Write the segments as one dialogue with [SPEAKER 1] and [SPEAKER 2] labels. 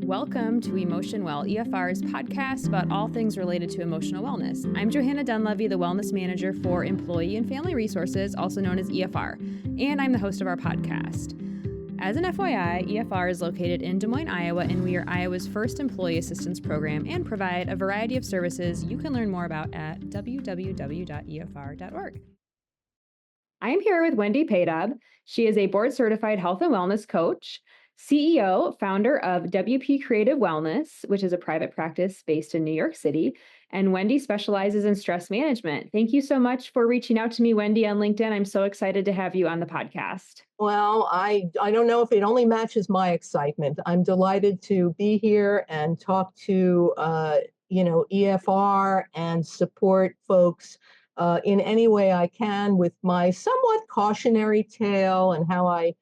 [SPEAKER 1] Welcome to Emotion Well, EFR's podcast about all things related to emotional wellness. I'm Johanna Dunlevy, the Wellness Manager for Employee and Family Resources, also known as EFR, and I'm the host of our podcast. As an FYI, EFR is located in Des Moines, Iowa, and we are Iowa's first employee assistance program and provide a variety of services you can learn more about at www.efr.org. I am here with Wendy Padob. She is a board-certified health and wellness coach, CEO, founder of WP Creative Wellness, which is a private practice based in New York City. And Wendy specializes in stress management. Thank you so much for reaching out to me, Wendy, on LinkedIn. I'm so excited to have you on the podcast.
[SPEAKER 2] Well, I don't know if it only matches my excitement. I'm delighted to be here and talk to, EFR and support folks in any way I can with my somewhat cautionary tale and how I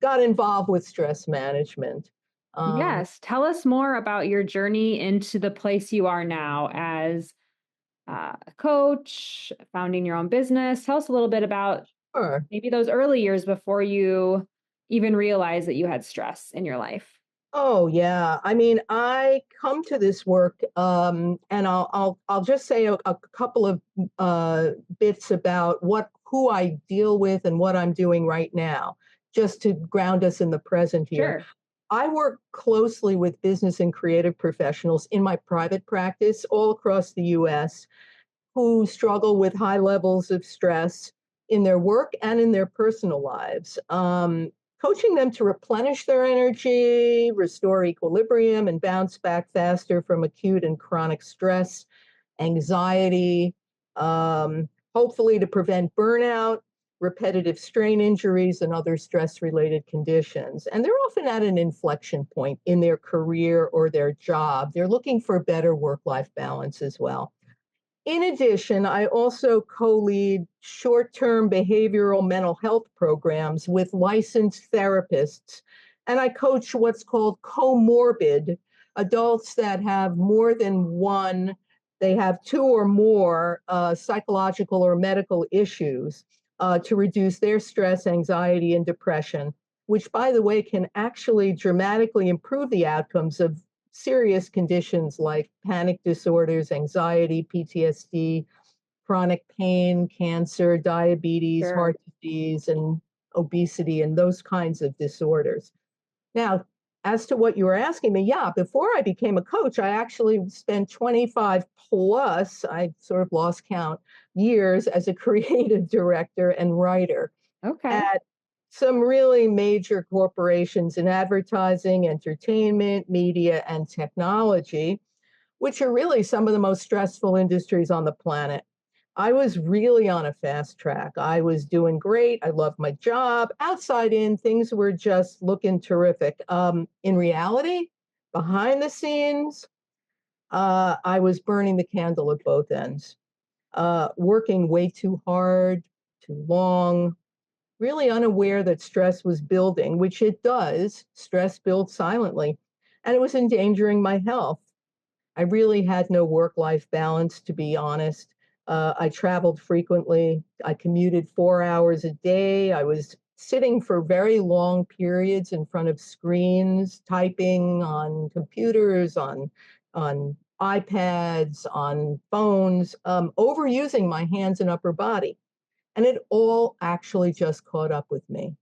[SPEAKER 2] got involved with stress management.
[SPEAKER 1] Yes. Tell us more about your journey into the place you are now as a coach, founding your own business. Tell us a little bit about
[SPEAKER 2] Sure.
[SPEAKER 1] maybe those early years before you even realized that you had stress in your life.
[SPEAKER 2] Oh yeah. I mean, I come to this work, and I'll just say a couple of bits about who I deal with and what I'm doing right now, just to ground us in the present here.
[SPEAKER 1] Sure.
[SPEAKER 2] I work closely with business and creative professionals in my private practice all across the U.S. who struggle with high levels of stress in their work and in their personal lives. Coaching them to replenish their energy, restore equilibrium, and bounce back faster from acute and chronic stress, anxiety, hopefully to prevent burnout, repetitive strain injuries, and other stress-related conditions. And they're often at an inflection point in their career or their job. They're looking for better work-life balance as well. In addition, I also co-lead short-term behavioral mental health programs with licensed therapists, and I coach what's called comorbid adults that have more than one, they have two or more psychological or medical issues to reduce their stress, anxiety, and depression, which, by the way, can actually dramatically improve the outcomes of serious conditions like panic disorders, anxiety, PTSD, chronic pain, cancer, diabetes,
[SPEAKER 1] Sure.
[SPEAKER 2] heart disease, and obesity, and those kinds of disorders. Now, as to what you were asking me, yeah, before I became a coach, I actually spent 25 plus, I sort of lost count, years as a creative director and writer
[SPEAKER 1] Okay.
[SPEAKER 2] at some really major corporations in advertising, entertainment, media, and technology, which are really some of the most stressful industries on the planet. I was really on a fast track. I was doing great. I loved my job. Outside in, things were just looking terrific. In reality, behind the scenes, I was burning the candle at both ends, working way too hard, too long, really unaware that stress was building, which it does. Stress builds silently, and it was endangering my health. I really had no work-life balance, to be honest. I traveled frequently. I commuted 4 hours a day. I was sitting for very long periods in front of screens, typing on computers, on iPads, on phones, overusing my hands and upper body. And it all actually just caught up with me.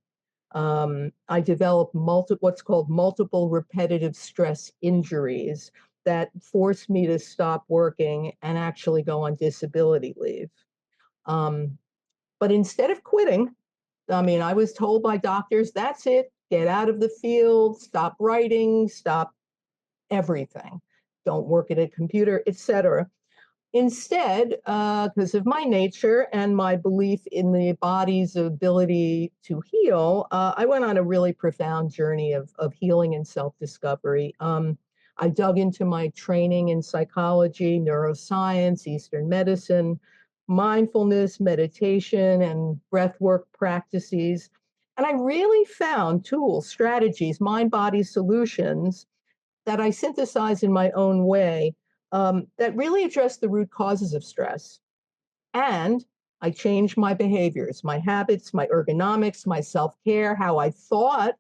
[SPEAKER 2] I developed what's called multiple repetitive stress injuries that forced me to stop working and actually go on disability leave. Um, but instead of quitting, I mean, I was told by doctors, that's it, get out of the field, stop writing, stop everything, don't work at a computer, etc. Instead, because of my nature and my belief in the body's ability to heal, I went on a really profound journey of healing and self-discovery. I dug into my training in psychology, neuroscience, Eastern medicine, mindfulness, meditation, and breathwork practices. And I really found tools, strategies, mind-body solutions that I synthesize in my own way that really address the root causes of stress. And I changed my behaviors, my habits, my ergonomics, my self care, how I thought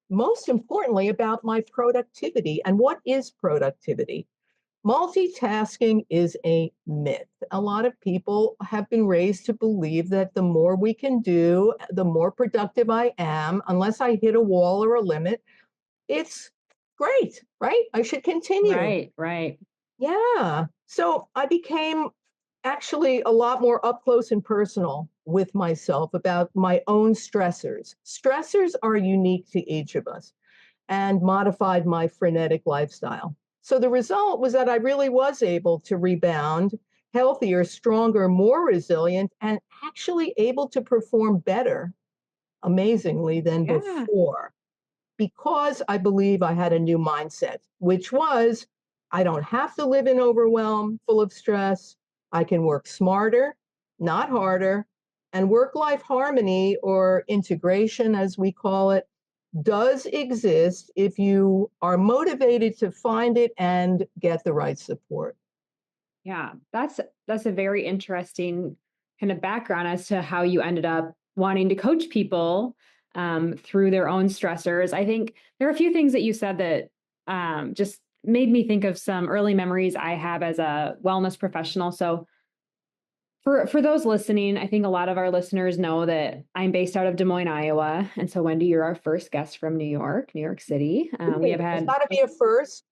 [SPEAKER 2] most importantly, about my productivity. And what is productivity? Multitasking is a myth. A lot of people have been raised to believe that the more we can do, the more productive I am, unless I hit a wall or a limit. It's great, right? I should continue.
[SPEAKER 1] Right, right.
[SPEAKER 2] Yeah. So I became actually a lot more up close and personal with myself about my own stressors. Stressors are unique to each of us and modified my frenetic lifestyle. So the result was that I really was able to rebound healthier, stronger, more resilient, and actually able to perform better, amazingly, than
[SPEAKER 1] Yeah.
[SPEAKER 2] before because I believe I had a new mindset, which was I don't have to live in overwhelm, full of stress. I can work smarter, not harder. And work life harmony or integration, as we call it, does exist if you are motivated to find it and get the right support.
[SPEAKER 1] Yeah. That's a very interesting kind of background as to how you ended up wanting to coach people through their own stressors. I think there are a few things that you said that just made me think of some early memories I have as a wellness professional. So for those listening, I think a lot of our listeners know that I'm based out of Des Moines, Iowa. And so, Wendy, you're our first guest from New York City. We have
[SPEAKER 2] Ooh, there's
[SPEAKER 1] had,
[SPEAKER 2] got to be a first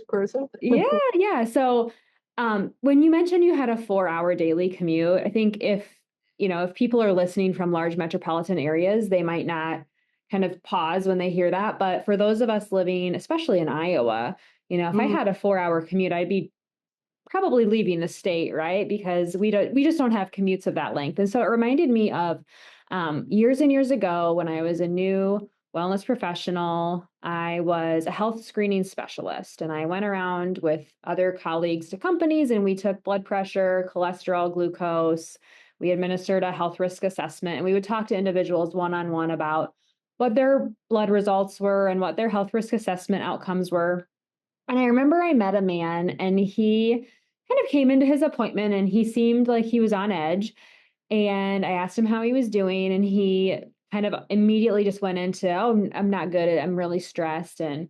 [SPEAKER 2] person.
[SPEAKER 1] yeah, yeah. So, when you mentioned you had a 4 hour daily commute, I think if people are listening from large metropolitan areas, they might not kind of pause when they hear that. But for those of us living, especially in Iowa, if I
[SPEAKER 2] Mm,
[SPEAKER 1] had a 4 hour commute, I'd be probably leaving the state, right? Because we just don't have commutes of that length. And so it reminded me of years and years ago when I was a new wellness professional. I was a health screening specialist, and I went around with other colleagues to companies, and we took blood pressure, cholesterol, glucose. We administered a health risk assessment, and we would talk to individuals one on one about what their blood results were and what their health risk assessment outcomes were. And I remember I met a man, and he kind of came into his appointment and he seemed like he was on edge. And I asked him how he was doing, and he kind of immediately just went into, "Oh, I'm not good. I'm really stressed." And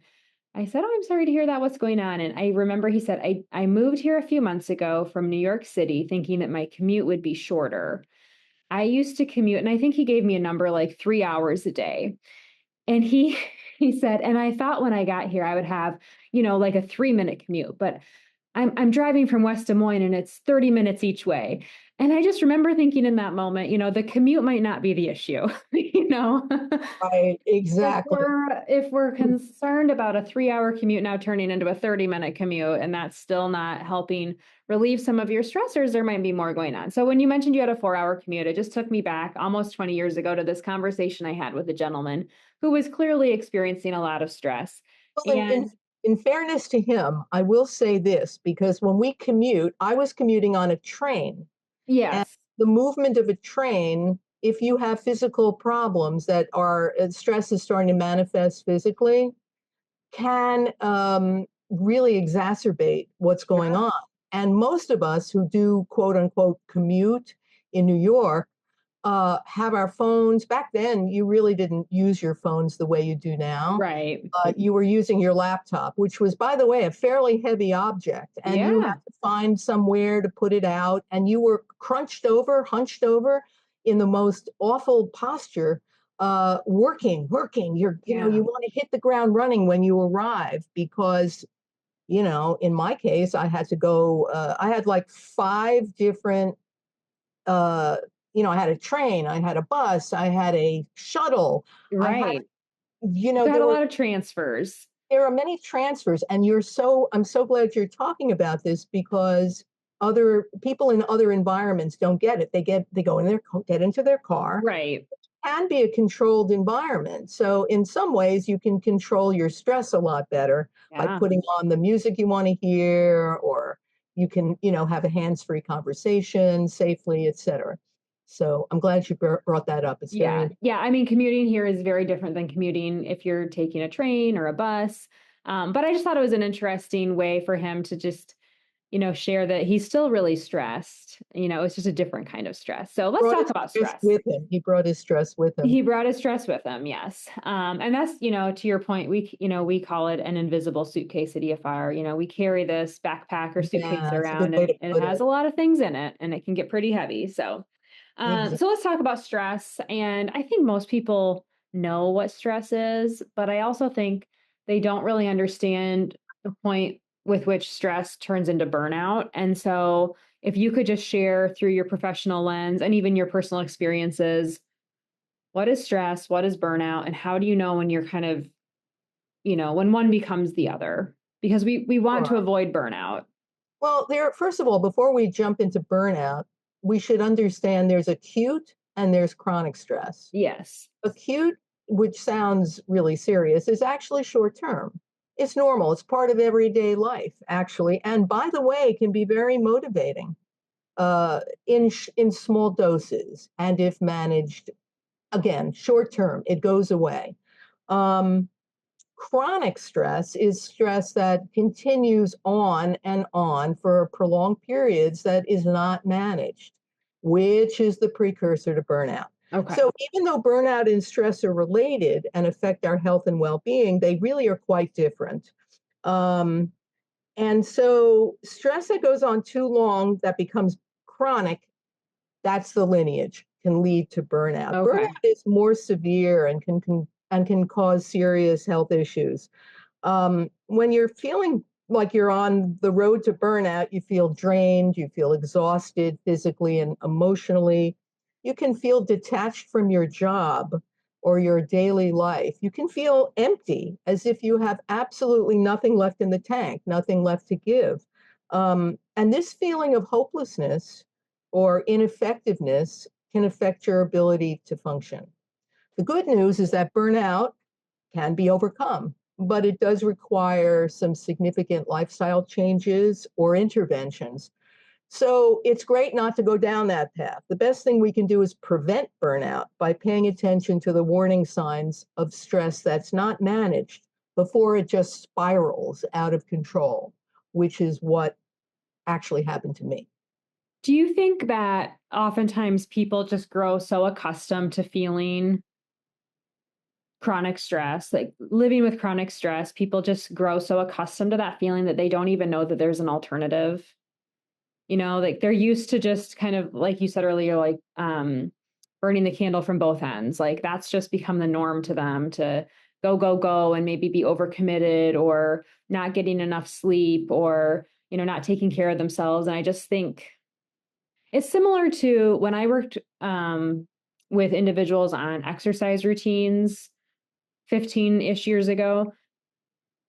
[SPEAKER 1] I said, "Oh, I'm sorry to hear that. What's going on?" And I remember he said, I moved here a few months ago from New York City thinking that my commute would be shorter. I used to commute, and I think he gave me a number like 3 hours a day. And he he said, and I thought when I got here I would have, like a 3 minute commute, but I'm driving from West Des Moines and it's 30 minutes each way. And I just remember thinking in that moment, the commute might not be the issue, you know.
[SPEAKER 2] right,
[SPEAKER 1] If
[SPEAKER 2] exactly.
[SPEAKER 1] we're concerned about a 3 hour commute now turning into a 30-minute commute, and that's still not helping relieve some of your stressors, there might be more going on. So when you mentioned you had a 4 hour commute, it just took me back almost 20 years ago to this conversation I had with a gentleman who was clearly experiencing a lot of stress.
[SPEAKER 2] Well,
[SPEAKER 1] And
[SPEAKER 2] in fairness to him, I will say this because when we commute, I was commuting on a train, and
[SPEAKER 1] yes,
[SPEAKER 2] the movement of a train, if you have physical problems that are stress is starting to manifest physically, can really exacerbate what's going
[SPEAKER 1] yeah,
[SPEAKER 2] on. And most of us who do quote unquote commute in New York have our phones. Back then, you really didn't use your phones the way you do now.
[SPEAKER 1] right.
[SPEAKER 2] You were using your laptop, which was, by the way, a fairly heavy object, and you had
[SPEAKER 1] Yeah,
[SPEAKER 2] to find somewhere to put it out, and you were crunched over, hunched over in the most awful posture, working. You
[SPEAKER 1] yeah,
[SPEAKER 2] want to hit the ground running when you arrive because, in my case, I had to go, I had like five different uh, I had a train, I had a bus, I had a shuttle, I had,
[SPEAKER 1] right. You had
[SPEAKER 2] there
[SPEAKER 1] a
[SPEAKER 2] were
[SPEAKER 1] lot of transfers.
[SPEAKER 2] there are many transfers, and I'm so glad you're talking about this because other people in other environments don't get it. They go in their get into their car.
[SPEAKER 1] Right.
[SPEAKER 2] Can be a controlled environment. So in some ways you can control your stress a lot better by
[SPEAKER 1] Yeah.
[SPEAKER 2] putting on the music you want to hear, or you can, have a hands-free conversation safely, etc. So I'm glad you brought that up. It's very
[SPEAKER 1] Yeah. Yeah. I mean, commuting here is very different than commuting if you're taking a train or a bus. But I just thought it was an interesting way for him to just share that he's still really stressed. It's just a different kind of stress. So let's
[SPEAKER 2] Brought
[SPEAKER 1] talk
[SPEAKER 2] his
[SPEAKER 1] about
[SPEAKER 2] stress
[SPEAKER 1] stress.
[SPEAKER 2] with him. He brought his stress with him.
[SPEAKER 1] He brought his stress with him, yes. And that's, to your point, we call it an invisible suitcase at EFR. We carry this backpack or suitcase
[SPEAKER 2] Yeah, it's a
[SPEAKER 1] around,
[SPEAKER 2] good way
[SPEAKER 1] and
[SPEAKER 2] to
[SPEAKER 1] it
[SPEAKER 2] put
[SPEAKER 1] has
[SPEAKER 2] it.
[SPEAKER 1] a lot of things in it, and it can get pretty heavy.
[SPEAKER 2] Exactly.
[SPEAKER 1] So let's talk about stress. And I think most people know what stress is, but I also think they don't really understand the point with which stress turns into burnout. And so if you could just share through your professional lens and even your personal experiences, what is stress, what is burnout, and how do you know when you're kind of, when one becomes the other? Because we want to
[SPEAKER 2] Sure.
[SPEAKER 1] avoid burnout.
[SPEAKER 2] Well, first of all, before we jump into burnout, we should understand there's acute and there's chronic stress.
[SPEAKER 1] Yes.
[SPEAKER 2] Acute, which sounds really serious, is actually short term. It's normal. It's part of everyday life, actually. And by the way, can be very motivating in small doses. And if managed, again, short term, it goes away. Um, Chronic stress is stress that continues on and on for prolonged periods that is not managed, which is the precursor to burnout.
[SPEAKER 1] Okay.
[SPEAKER 2] So, even though burnout and stress are related and affect our health and well being, they really are quite different. Um, and so, stress that goes on too long that becomes chronic, that's the lineage, can lead to burnout.
[SPEAKER 1] Okay.
[SPEAKER 2] Burnout is more severe and can cause serious health issues. When you're feeling like you're on the road to burnout, you feel drained, you feel exhausted physically and emotionally. You can feel detached from your job or your daily life. You can feel empty, as if you have absolutely nothing left in the tank, nothing left to give. And this feeling of hopelessness or ineffectiveness can affect your ability to function. The good news is that burnout can be overcome, but it does require some significant lifestyle changes or interventions. So it's great not to go down that path. The best thing we can do is prevent burnout by paying attention to the warning signs of stress that's not managed before it just spirals out of control, which is what actually happened to me.
[SPEAKER 1] Do you think that oftentimes people just grow so accustomed to feeling chronic stress, like living with chronic stress, people just grow so accustomed to that feeling that they don't even know that there's an alternative? Like they're used to just kind of, like you said earlier, like burning the candle from both ends. Like that's just become the norm to them, to go, go, go, and maybe be overcommitted or not getting enough sleep or, not taking care of themselves. And I just think it's similar to when I worked with individuals on exercise routines 15-ish years ago.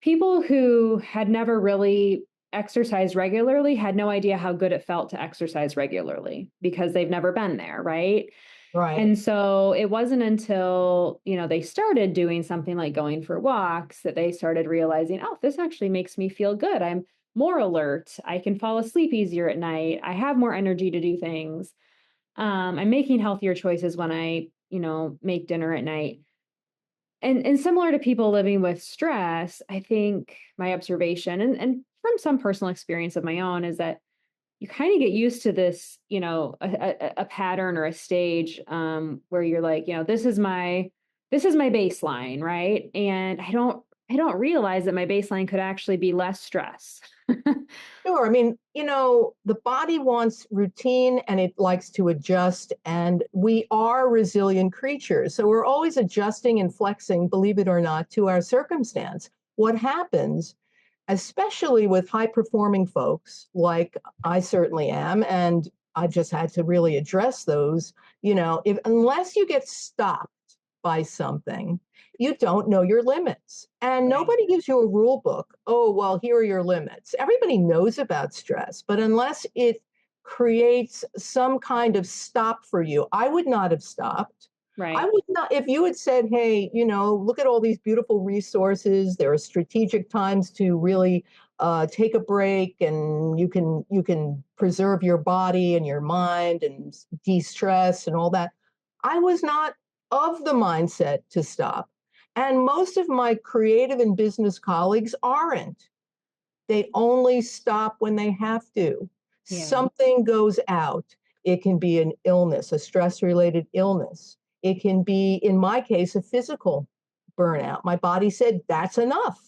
[SPEAKER 1] People who had never really exercised regularly had no idea how good it felt to exercise regularly because they've never been there, right?
[SPEAKER 2] Right.
[SPEAKER 1] And so it wasn't until, they started doing something like going for walks that they started realizing, oh, this actually makes me feel good. I'm more alert. I can fall asleep easier at night. I have more energy to do things. I'm making healthier choices when I, make dinner at night. And similar to people living with stress, I think my observation and from some personal experience of my own is that you kind of get used to this, a pattern or a stage where you're like, this is my baseline, right? And I don't realize that my baseline could actually be less stress.
[SPEAKER 2] Sure. I mean, the body wants routine and it likes to adjust, and we are resilient creatures. So we're always adjusting and flexing, believe it or not, to our circumstance. What happens, especially with high performing folks like I certainly am, and I just had to really address those, if unless you get stopped by something, you don't know your limits. And nobody gives you a rule book. Oh, well, here are your limits. Everybody knows about stress, but unless it creates some kind of stop for you, I would not have stopped. I
[SPEAKER 1] Right.
[SPEAKER 2] would not, if you had said, hey, look at all these beautiful resources. There are strategic times to really take a break, and you can preserve your body and your mind and de-stress and all that. I was not of the mindset to stop. And most of my creative and business colleagues aren't. They only stop when they have to.
[SPEAKER 1] Yeah.
[SPEAKER 2] Something goes out. It can be an illness, a stress-related illness. It can be, in my case, a physical burnout. My body said, that's enough.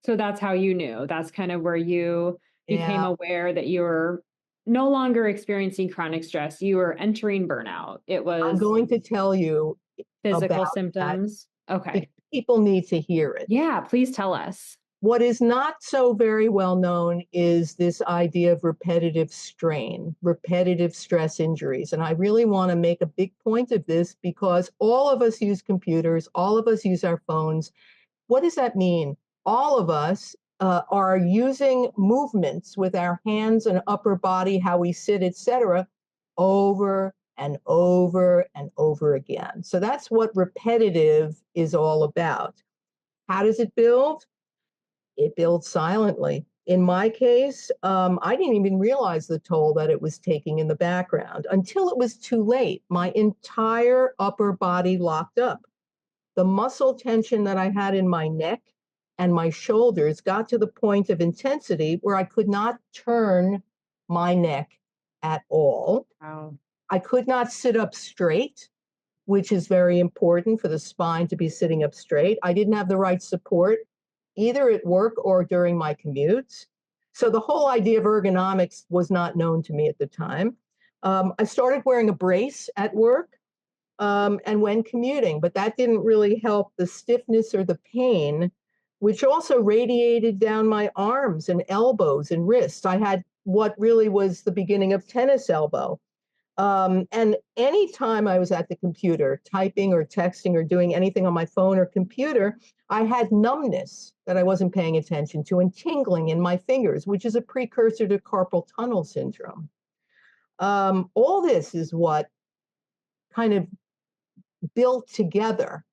[SPEAKER 1] So that's how you knew. That's kind of where you became
[SPEAKER 2] Yeah,
[SPEAKER 1] aware that you were no longer experiencing chronic stress. You were entering burnout. It
[SPEAKER 2] I'm
[SPEAKER 1] was
[SPEAKER 2] going to tell you
[SPEAKER 1] physical
[SPEAKER 2] about that
[SPEAKER 1] symptoms. Okay.
[SPEAKER 2] because people need to hear it.
[SPEAKER 1] Yeah, please tell us.
[SPEAKER 2] What is not so very well known is this idea of repetitive strain, repetitive stress injuries. And I really want to make a big point of this because all of us use computers, all of us use our phones. What does that mean? All of us are using movements with our hands and upper body, how we sit, etc., over and over and over again. So that's what repetitive is all about. How does it build? It builds silently. In my case, I didn't even realize the toll that it was taking in the background until it was too late. My entire upper body locked up. The muscle tension that I had in my neck and my shoulders got to the point of intensity where I could not turn my neck at all.
[SPEAKER 1] Wow.
[SPEAKER 2] I could not sit up straight, which is very important for the spine to be sitting up straight. I didn't have the right support either at work or during my commutes. So the whole idea of ergonomics was not known to me at the time. I started wearing a brace at work and when commuting, but that didn't really help the stiffness or the pain, which also radiated down my arms and elbows and wrists. I had what really was the beginning of tennis elbow. And anytime I was at the computer, typing or texting or doing anything on my phone or computer, I had numbness that I wasn't paying attention to and tingling in my fingers, which is a precursor to carpal tunnel syndrome. All this is what kind of built together.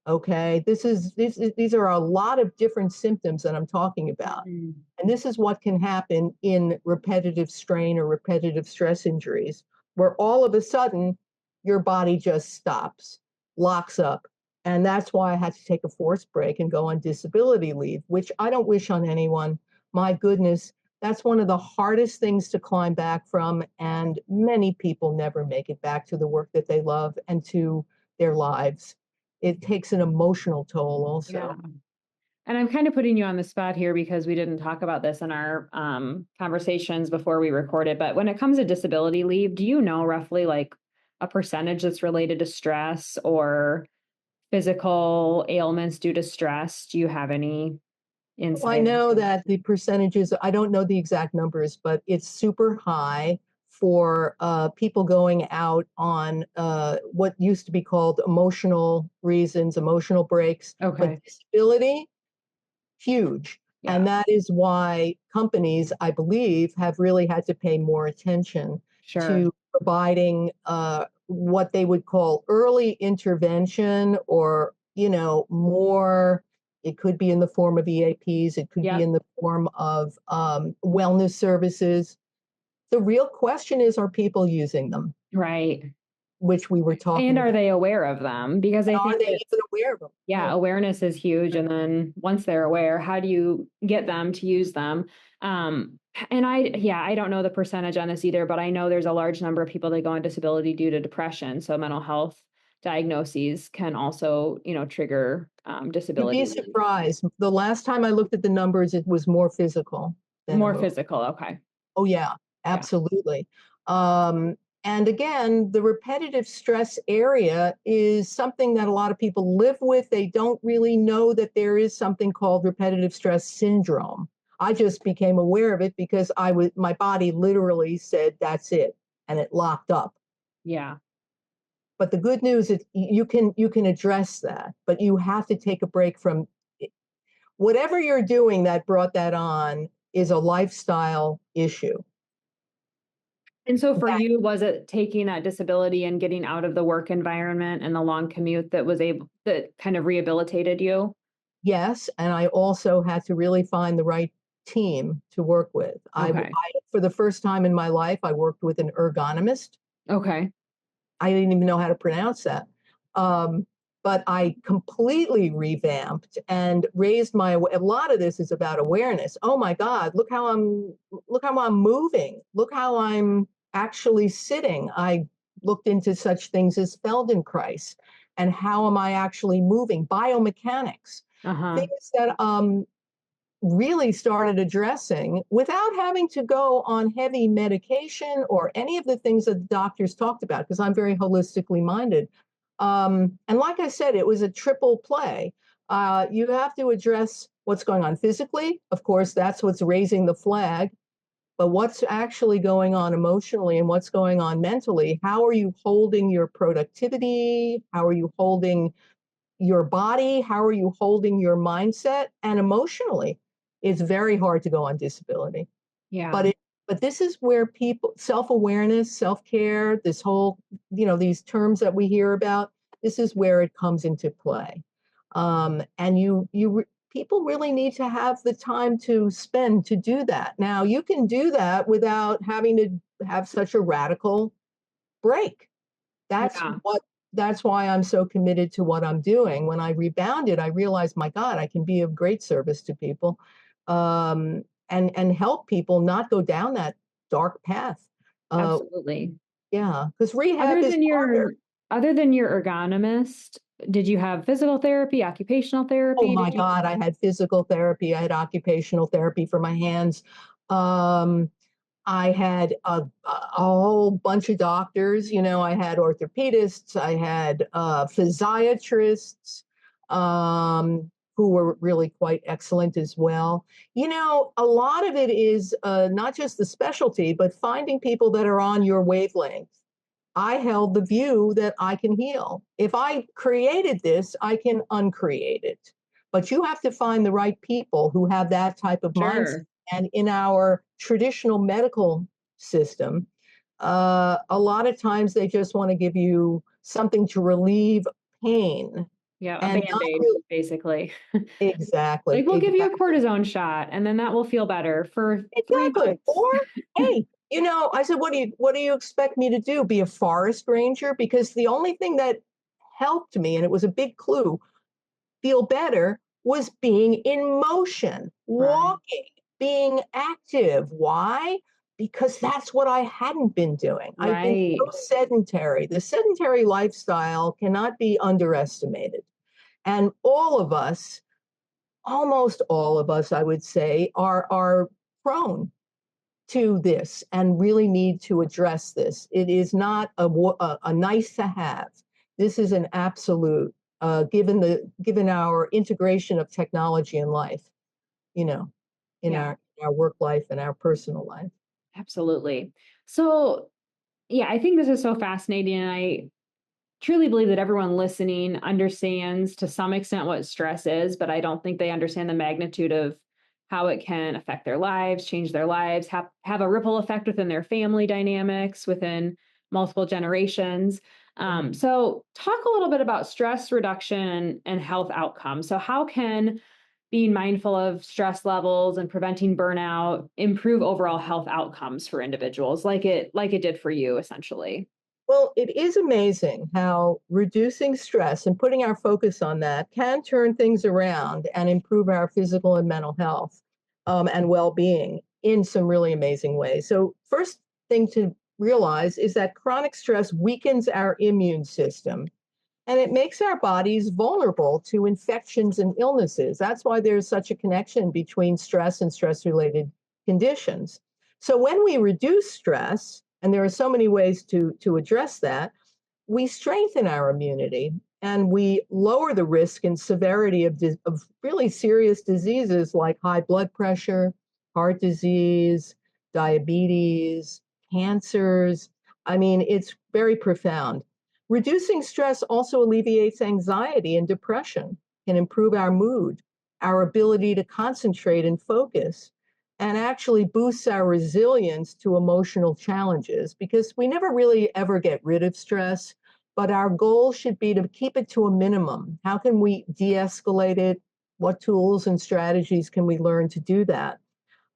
[SPEAKER 2] Okay, these are a lot of different symptoms that I'm talking about.
[SPEAKER 1] Mm.
[SPEAKER 2] And this is what can happen in repetitive strain or repetitive stress injuries, where all of a sudden your body just stops, locks up. And that's why I had to take a forced break and go on disability leave, which I don't wish on anyone. My goodness, that's one of the hardest things to climb back from. And many people never make it back to the work that they love and to their lives. It takes an emotional toll also.
[SPEAKER 1] Yeah. And I'm kind of putting you on the spot here because we didn't talk about this in our conversations before we recorded. But when it comes to disability leave, do you know roughly like a percentage that's related to stress or physical ailments due to stress? Do you have any insight?
[SPEAKER 2] Well, I know that the percentages, I don't know the exact numbers, but it's super high for people going out on what used to be called emotional reasons, emotional breaks.
[SPEAKER 1] Okay.
[SPEAKER 2] But disability, huge.
[SPEAKER 1] Yeah.
[SPEAKER 2] And that is why companies, I believe, have really had to pay more attention
[SPEAKER 1] Sure.
[SPEAKER 2] to providing what they would call early intervention or, more. It could be in the form of EAPs. It could
[SPEAKER 1] Yep.
[SPEAKER 2] be in the form of wellness services. The real question is, are people using them?
[SPEAKER 1] Right.
[SPEAKER 2] Which we were talking
[SPEAKER 1] And are
[SPEAKER 2] about.
[SPEAKER 1] they aware of them? Because I
[SPEAKER 2] Are
[SPEAKER 1] think
[SPEAKER 2] they
[SPEAKER 1] that,
[SPEAKER 2] even aware of them?
[SPEAKER 1] yeah, awareness is huge. And then once they're aware, how do you get them to use them? And I don't know the percentage on this either, but I know there's a large number of people that go on disability due to depression. So mental health diagnoses can also, trigger disability.
[SPEAKER 2] You'd be surprised. The last time I looked at the numbers, it was more physical than
[SPEAKER 1] More
[SPEAKER 2] emotional.
[SPEAKER 1] physical. Okay.
[SPEAKER 2] Oh, yeah, absolutely. And again, the repetitive stress area is something that a lot of people live with. They don't really know that there is something called repetitive stress syndrome. I just became aware of it because my body literally said, that's it, and it locked up.
[SPEAKER 1] Yeah.
[SPEAKER 2] But the good news is you can address that, but you have to take a break from whatever you're doing that brought that on is a lifestyle issue.
[SPEAKER 1] And so for you, was it taking that disability and getting out of the work environment and the long commute that kind of rehabilitated you?
[SPEAKER 2] Yes, and I also had to really find the right team to work with.
[SPEAKER 1] Okay.
[SPEAKER 2] For the first time in my life, I worked with an ergonomist.
[SPEAKER 1] Okay.
[SPEAKER 2] I didn't even know how to pronounce that. but I completely revamped and raised a lot of this is about awareness. Oh my God, look how I'm moving. Look how I'm actually sitting. I looked into such things as Feldenkrais and how am I actually moving, biomechanics,
[SPEAKER 1] Uh-huh.
[SPEAKER 2] things that really started addressing without having to go on heavy medication or any of the things that the doctors talked about, because I'm very holistically minded. And like I said, it was a triple play. You have to address what's going on physically. Of course, that's what's raising the flag. But what's actually going on emotionally and what's going on mentally? How are you holding your productivity? How are you holding your body? How are you holding your mindset? And emotionally, it's very hard to go on disability.
[SPEAKER 1] Yeah.
[SPEAKER 2] But this is where people self-awareness, self-care, this whole, these terms that we hear about, this is where it comes into play. And people really need to have the time to spend to do that. Now, you can do that without having to have such a radical break. That's
[SPEAKER 1] Yeah.
[SPEAKER 2] what that's why I'm so committed to what I'm doing. When I rebounded, I realized, my God, I can be of great service to people, and help people not go down that dark path. Uh,
[SPEAKER 1] Absolutely.
[SPEAKER 2] yeah, because rehab
[SPEAKER 1] Other
[SPEAKER 2] is
[SPEAKER 1] than
[SPEAKER 2] harder.
[SPEAKER 1] your ergonomist, did you have physical therapy, occupational
[SPEAKER 2] Oh
[SPEAKER 1] therapy?
[SPEAKER 2] my God, I had physical therapy, I had occupational therapy for my hands. Um, I had a whole bunch of doctors. I had orthopedists, I had physiatrists, who were really quite excellent as well. A lot of it is not just the specialty, but finding people that are on your wavelength. I held the view that I can heal. If I created this, I can uncreate it. But you have to find the right people who have that type of mindset.
[SPEAKER 1] Sure.
[SPEAKER 2] And in our traditional medical system, a lot of times they just want to give you something to relieve pain
[SPEAKER 1] Yeah, a
[SPEAKER 2] and not
[SPEAKER 1] Band-Aid,
[SPEAKER 2] really
[SPEAKER 1] basically.
[SPEAKER 2] exactly,
[SPEAKER 1] Like, we'll give you a
[SPEAKER 2] exactly.
[SPEAKER 1] cortisone shot, and then that will feel better for 3
[SPEAKER 2] Exactly.
[SPEAKER 1] months.
[SPEAKER 2] Or, hey, I said, what do you expect me to do? Be a forest ranger? Because the only thing that helped me, and it was a big clue, feel better was being in motion,
[SPEAKER 1] Right.
[SPEAKER 2] walking, being active. Why? Because that's what I hadn't been doing. I've been so
[SPEAKER 1] Right.
[SPEAKER 2] sedentary. The sedentary lifestyle cannot be underestimated. And all of us, almost all of us, I would say, are prone to this and really need to address this. It is not a nice to have. This is an absolute, given our integration of technology in life, you know, in
[SPEAKER 1] Yeah,
[SPEAKER 2] our work life and our personal life.
[SPEAKER 1] absolutely. So, yeah, I think this is so fascinating, and I truly believe that everyone listening understands to some extent what stress is, but I don't think they understand the magnitude of how it can affect their lives, change their lives, have a ripple effect within their family dynamics, within multiple generations.
[SPEAKER 2] Mhm.
[SPEAKER 1] So, talk a little bit about stress reduction and health outcomes. So, how can being mindful of stress levels and preventing burnout improve overall health outcomes for individuals, like it did for you, essentially?
[SPEAKER 2] Well, it is amazing how reducing stress and putting our focus on that can turn things around and improve our physical and mental health, and well being in some really amazing ways. So, first thing to realize is that chronic stress weakens our immune system and it makes our bodies vulnerable to infections and illnesses. That's why there's such a connection between stress and stress related conditions. So when we reduce stress, and there are so many ways to address that, we strengthen our immunity and we lower the risk and severity of really serious diseases like high blood pressure, heart disease, diabetes, cancers. I mean, it's very profound. Reducing stress also alleviates anxiety and depression, can improve our mood, our ability to concentrate and focus, and actually boosts our resilience to emotional challenges because we never really ever get rid of stress, but our goal should be to keep it to a minimum. How can we de escalate it? What tools and strategies can we learn to do that?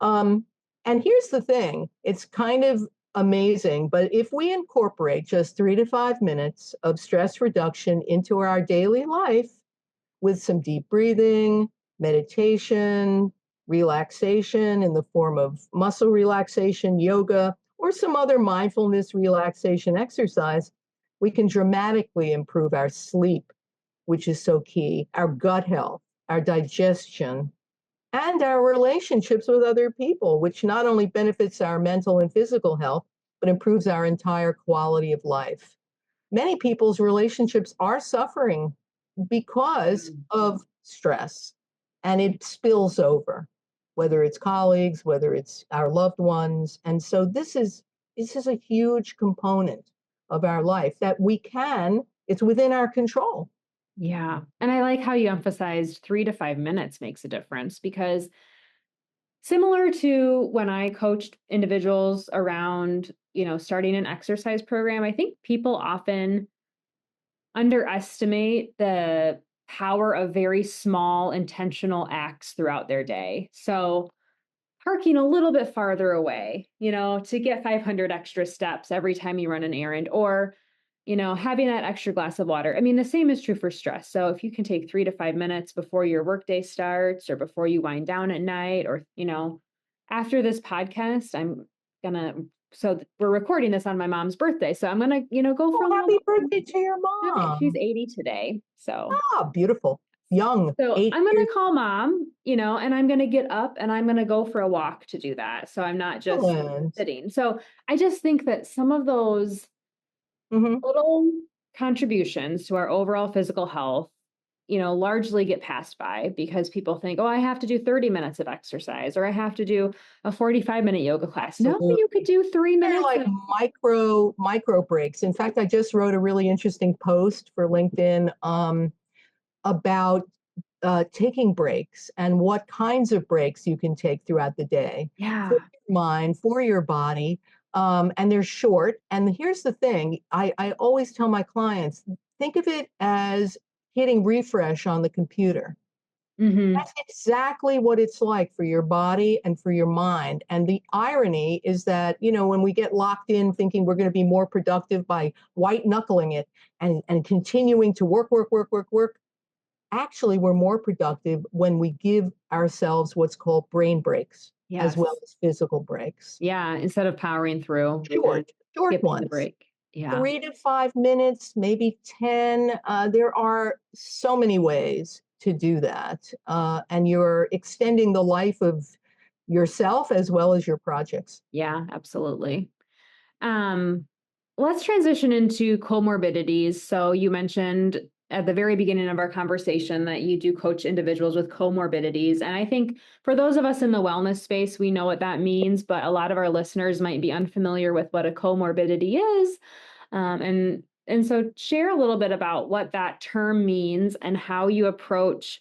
[SPEAKER 2] Um, and here's the thing, it's kind of amazing. But if we incorporate just 3 to 5 minutes of stress reduction into our daily life with some deep breathing, meditation, relaxation in the form of muscle relaxation, yoga, or some other mindfulness relaxation exercise, we can dramatically improve our sleep, which is so key, our gut health, our digestion, and our relationships with other people, which not only benefits our mental and physical health, but improves our entire quality of life. Many people's relationships are suffering because of stress, and it spills over, whether it's colleagues, whether it's our loved ones. And so this is a huge component of our life that it's within our control.
[SPEAKER 1] Yeah. And I like how you emphasized 3 to 5 minutes makes a difference, because similar to when I coached individuals around, starting an exercise program, I think people often underestimate the power of very small intentional acts throughout their day. So parking a little bit farther away, to get 500 extra steps every time you run an errand, or, having that extra glass of water. I mean, the same is true for stress. So if you can take 3 to 5 minutes before your workday starts, or before you wind down at night, or, after this podcast, we're recording this on my mom's birthday. So I'm going to, go for a
[SPEAKER 2] Happy
[SPEAKER 1] little.
[SPEAKER 2] birthday to your
[SPEAKER 1] She's
[SPEAKER 2] mom.
[SPEAKER 1] 80 today. So
[SPEAKER 2] Beautiful. Young.
[SPEAKER 1] So
[SPEAKER 2] 8
[SPEAKER 1] I'm going
[SPEAKER 2] years
[SPEAKER 1] to call mom, and I'm going to get up and I'm going to go for a walk to do that. So I'm not just
[SPEAKER 2] old.
[SPEAKER 1] sitting. So I just think that some of those
[SPEAKER 2] Mhm.
[SPEAKER 1] little contributions to our overall physical health, largely get passed by because people think, oh, I have to do 30 minutes of exercise, or I have to do a 45-minute yoga class. No,
[SPEAKER 2] Absolutely.
[SPEAKER 1] you could do 3
[SPEAKER 2] They're
[SPEAKER 1] minutes.
[SPEAKER 2] like micro breaks. In fact, I just wrote a really interesting post for LinkedIn about taking breaks and what kinds of breaks you can take throughout the day
[SPEAKER 1] Yeah.
[SPEAKER 2] for your mind, for your body. And they're short. And here's the thing, I always tell my clients, think of it as hitting refresh on the computer.
[SPEAKER 1] Mm-hmm.
[SPEAKER 2] That's exactly what it's like for your body and for your mind. And the irony is that, when we get locked in thinking we're going to be more productive by white knuckling it and continuing to work, actually, we're more productive when we give ourselves what's called brain breaks, as
[SPEAKER 1] Yes.
[SPEAKER 2] well as physical breaks.
[SPEAKER 1] Yeah. Instead of powering through and
[SPEAKER 2] Short
[SPEAKER 1] skipping the
[SPEAKER 2] ones.
[SPEAKER 1] break. Yeah.
[SPEAKER 2] 3 to 5 minutes, maybe 10. There are so many ways to do that. And you're extending the life of yourself as well as your projects.
[SPEAKER 1] Yeah, absolutely. Let's transition into comorbidities. So you mentioned at the very beginning of our conversation that you do coach individuals with comorbidities. And I think for those of us in the wellness space, we know what that means, but a lot of our listeners might be unfamiliar with what a comorbidity is. And so share a little bit about what that term means and how you approach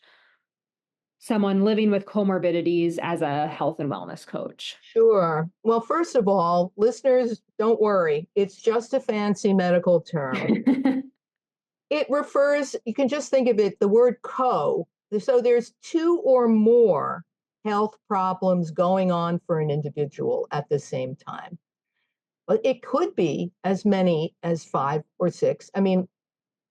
[SPEAKER 1] someone living with comorbidities as a health and wellness coach.
[SPEAKER 2] Sure. Well, first of all, listeners, don't worry. It's just a fancy medical term. It refers, you can just think of it, the word so there's two or more health problems going on for an individual at the same time. But it could be as many as 5 or 6. I mean,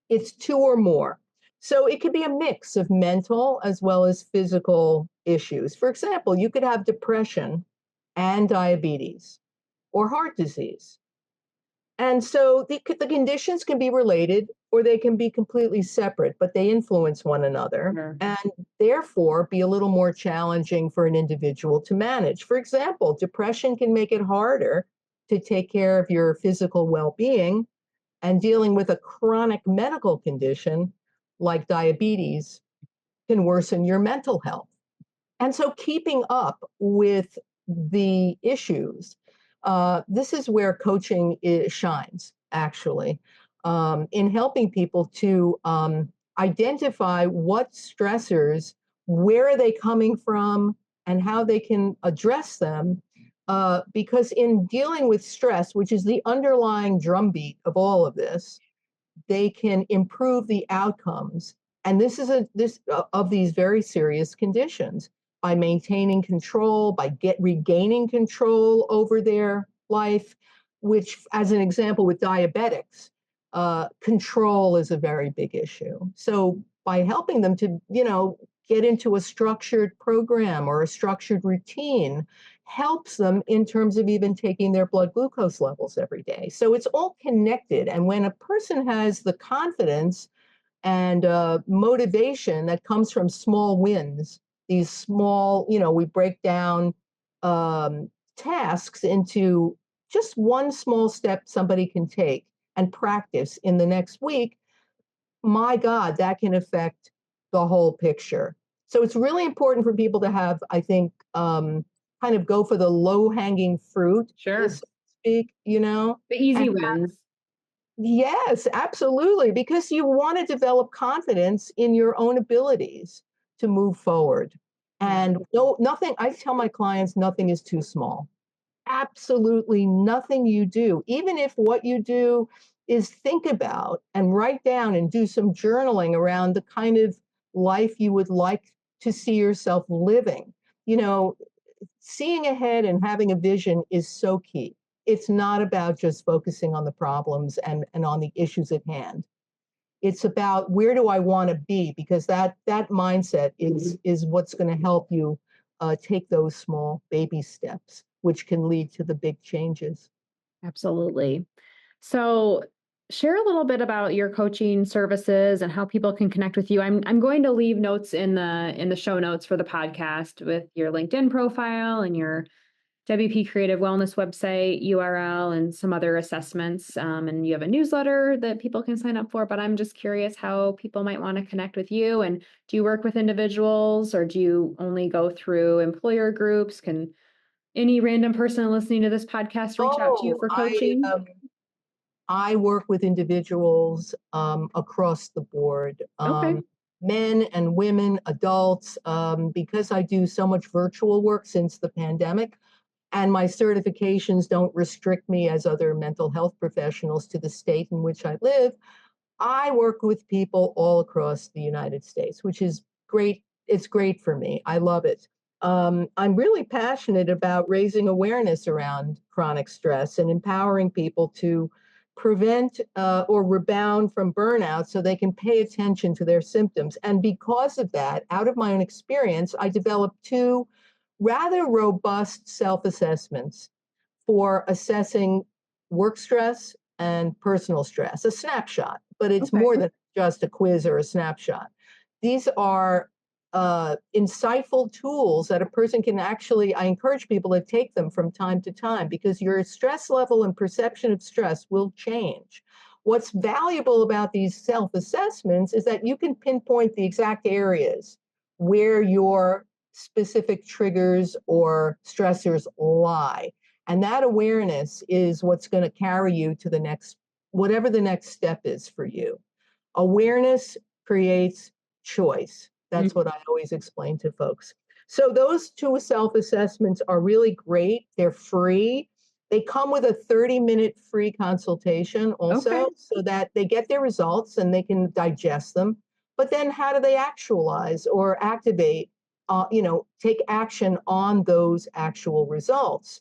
[SPEAKER 2] it's two or more. So it could be a mix of mental as well as physical issues. For example, you could have depression and diabetes or heart disease. And so the conditions can be related or they can be completely separate, but they influence one another.
[SPEAKER 1] Sure.
[SPEAKER 2] And therefore be a little more challenging for an individual to manage. For example, depression can make it harder to take care of your physical well-being, and dealing with a chronic medical condition like diabetes can worsen your mental health. And so keeping up with the issues, this is where coaching shines, actually, in helping people to identify what stressors, where are they coming from, and how they can address them. Because in dealing with stress, which is the underlying drumbeat of all of this, they can improve the outcomes. And this is of these very serious conditions by maintaining control, by regaining control over their life, which, as an example, with diabetics, control is a very big issue. So by helping them to, get into a structured program or a structured routine helps them in terms of even taking their blood glucose levels every day. So it's all connected. And when a person has the confidence and motivation that comes from small wins, these small, we break down tasks into just one small step somebody can take and practice in the next week, my God, that can affect the whole picture. So it's really important for people to have, I think, kind of go for the low-hanging fruit,
[SPEAKER 1] Sure.
[SPEAKER 2] so to speak,
[SPEAKER 1] The easy
[SPEAKER 2] and
[SPEAKER 1] wins.
[SPEAKER 2] yes, absolutely, because you want to develop confidence in your own abilities to move forward.
[SPEAKER 1] Yeah.
[SPEAKER 2] And no, nothing, I tell my clients, nothing is too small. Absolutely nothing you do, even if what you do is think about and write down and do some journaling around the kind of life you would like to see yourself living. You know, Seeing ahead and having a vision is so key. It's not about just focusing on the problems and on the issues at hand. It's about where do I want to be, because that mindset is what's going to help you take those small baby steps, which can lead to the big changes.
[SPEAKER 1] Absolutely. So, share a little bit about your coaching services and how people can connect with you. I'm going to leave notes in the show notes for the podcast with your LinkedIn profile and your WP Creative Wellness website URL and some other assessments. And you have a newsletter that people can sign up for. But I'm just curious how people might want to connect with you. And do you work with individuals, or do you only go through employer groups? Can any random person listening to this podcast reach out to you
[SPEAKER 2] Oh,
[SPEAKER 1] for coaching?
[SPEAKER 2] I work with individuals across the board,
[SPEAKER 1] Okay.
[SPEAKER 2] men and women, adults, because I do so much virtual work since the pandemic. And my certifications don't restrict me as other mental health professionals to the state in which I live. I work with people all across the United States, which is great. It's great for me. I love it. I'm really passionate about raising awareness around chronic stress and empowering people to prevent or rebound from burnout so they can pay attention to their symptoms. And because of that, out of my own experience, I developed two rather robust self assessments for assessing work stress and personal stress, a snapshot, but it's
[SPEAKER 1] Okay.
[SPEAKER 2] more than just a quiz or a snapshot. These are insightful tools that a person can actually, I encourage people to take them from time to time, because your stress level and perception of stress will change. What's valuable about these self assessments is that you can pinpoint the exact areas where your specific triggers or stressors lie. And that awareness is what's going to carry you to the next, whatever the next step is for you. Awareness creates choice. That's what I always explain to folks. So those two self-assessments are really great. They're free. They come with a 30-minute free consultation
[SPEAKER 1] Okay.
[SPEAKER 2] also, so that they get their results and they can digest them. But then how do they actualize or activate, take action on those actual results?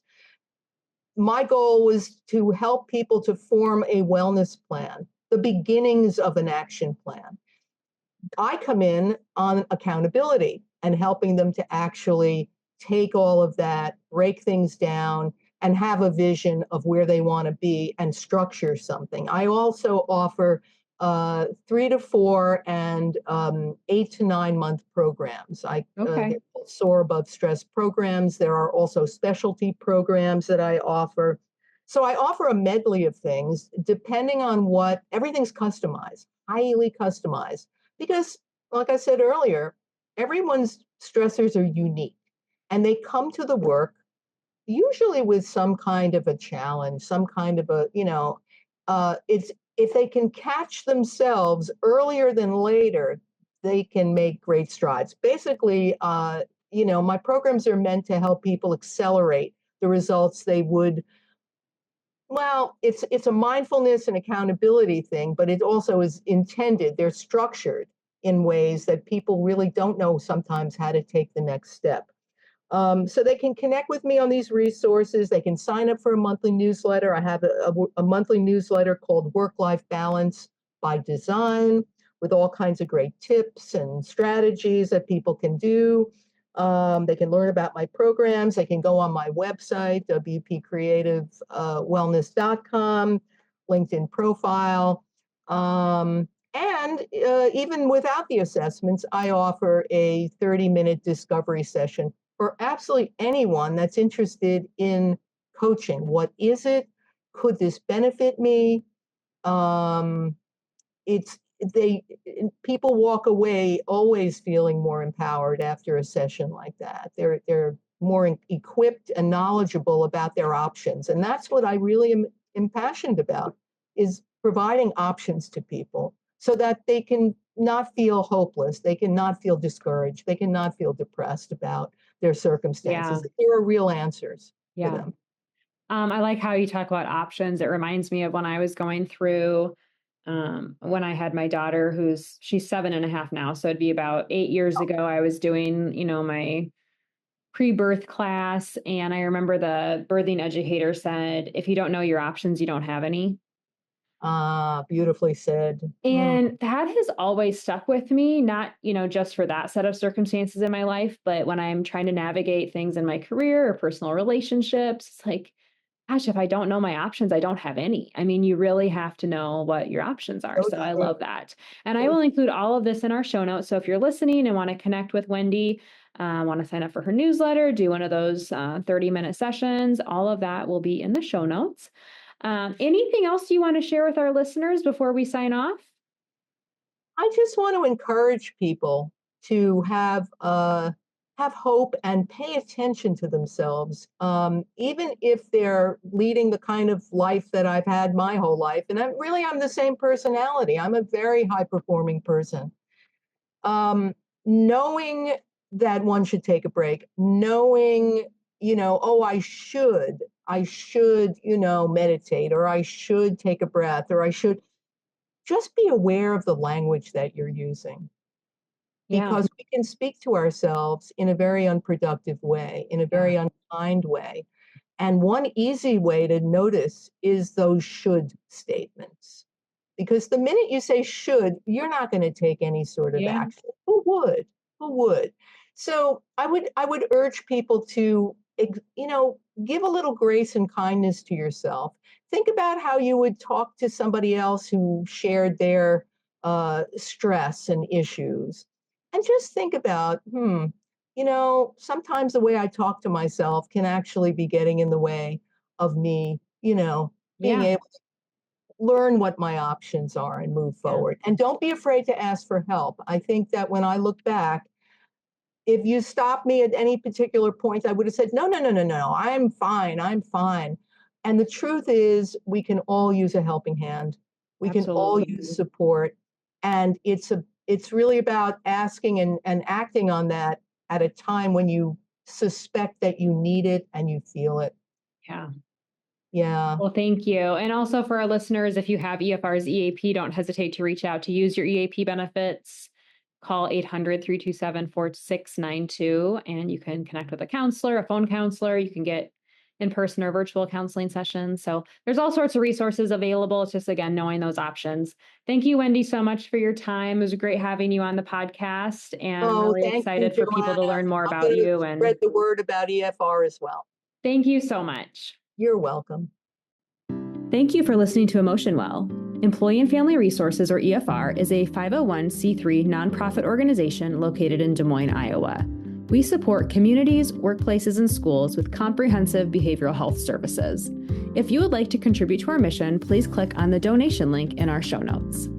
[SPEAKER 2] My goal was to help people to form a wellness plan, the beginnings of an action plan. I come in on accountability and helping them to actually take all of that, break things down, and have a vision of where they want to be and structure something. I also offer 3 to 4 and 8 to 9 month programs.
[SPEAKER 1] Okay.
[SPEAKER 2] They're called Soar Above Stress programs. There are also specialty programs that I offer. So I offer a medley of things depending on what everything's customized, highly customized, because, like I said earlier, everyone's stressors are unique and they come to the work usually with some kind of a challenge, some kind of a, it's if they can catch themselves earlier than later, they can make great strides. Basically, my programs are meant to help people accelerate the results they would. Well, it's a mindfulness and accountability thing, but it also is intended. They're structured in ways that people really don't know sometimes how to take the next step. So they can connect with me on these resources. They can sign up for a monthly newsletter. I have a monthly newsletter called Work-Life Balance by Design, with all kinds of great tips and strategies that people can do. They can learn about my programs. They can go on my website, wpcreativewellness.com, LinkedIn profile. And even without the assessments, I offer a 30-minute discovery session for absolutely anyone that's interested in coaching. What is it? Could this benefit me? It's they People walk away always feeling more empowered after a session like that. They're more equipped and knowledgeable about their options, and that's what I really am passionate about, is providing options to people so that they can not feel hopeless, they can not feel discouraged, they can not feel depressed about their circumstances. There are real answers for them.
[SPEAKER 1] I like how you talk about options. It reminds me of when I was going through, when I had my daughter, she's 7.5 now. So it'd be about 8 years ago, I was doing, my pre-birth class. And I remember the birthing educator said, if you don't know your options, you don't have any.
[SPEAKER 2] Beautifully said.
[SPEAKER 1] And that has always stuck with me, not, just for that set of circumstances in my life, but when I'm trying to navigate things in my career or personal relationships, it's like, gosh, if I don't know my options, I don't have any. I mean, you really have to know what your options are. So I love that. And I will include all of this in our show notes. So if you're listening and want to connect with Wendy, want to sign up for her newsletter, do one of those 30-minute sessions, all of that will be in the show notes. Anything else you want to share with our listeners before we sign off?
[SPEAKER 2] I just want to encourage people to have hope and pay attention to themselves, even if they're leading the kind of life that I've had my whole life. And I'm the same personality. I'm a very high-performing person. Knowing that one should take a break, knowing, I should, meditate, or I should take a breath, or I should just be aware of the language that you're using. Because we can speak to ourselves in a very unproductive way, in a very unkind way. And one easy way to notice is those should statements. Because the minute you say should, you're not going to take any sort of action. Who would? Who would? So I would urge people to, give a little grace and kindness to yourself. Think about how you would talk to somebody else who shared their stress and issues. And just think about, sometimes the way I talk to myself can actually be getting in the way of me, being able to learn what my options are and move forward. And don't be afraid to ask for help. I think that when I look back, if you stopped me at any particular point, I would have said, no, I'm fine. And the truth is, we can all use a helping hand. We can all use support. And it's really about asking and acting on that at a time when you suspect that you need it and you feel it. Yeah.
[SPEAKER 1] Well, thank you. And also for our listeners, if you have EFR's EAP, don't hesitate to reach out to use your EAP benefits. Call 800-327-4692, and you can connect with a counselor, a phone counselor. You can get in-person or virtual counseling sessions. So there's all sorts of resources available. It's just, again, knowing those options. Thank you, Wendy, so much for your time. It was great having you on the podcast, and I'm really excited for people to learn more about you and
[SPEAKER 2] spread the word about EFR as well.
[SPEAKER 1] Thank you so much.
[SPEAKER 2] You're welcome.
[SPEAKER 1] Thank you for listening to Emotion Well. Employee and Family Resources, or EFR, is a 501c3 nonprofit organization located in Des Moines, Iowa. We support communities, workplaces, and schools with comprehensive behavioral health services. If you would like to contribute to our mission, please click on the donation link in our show notes.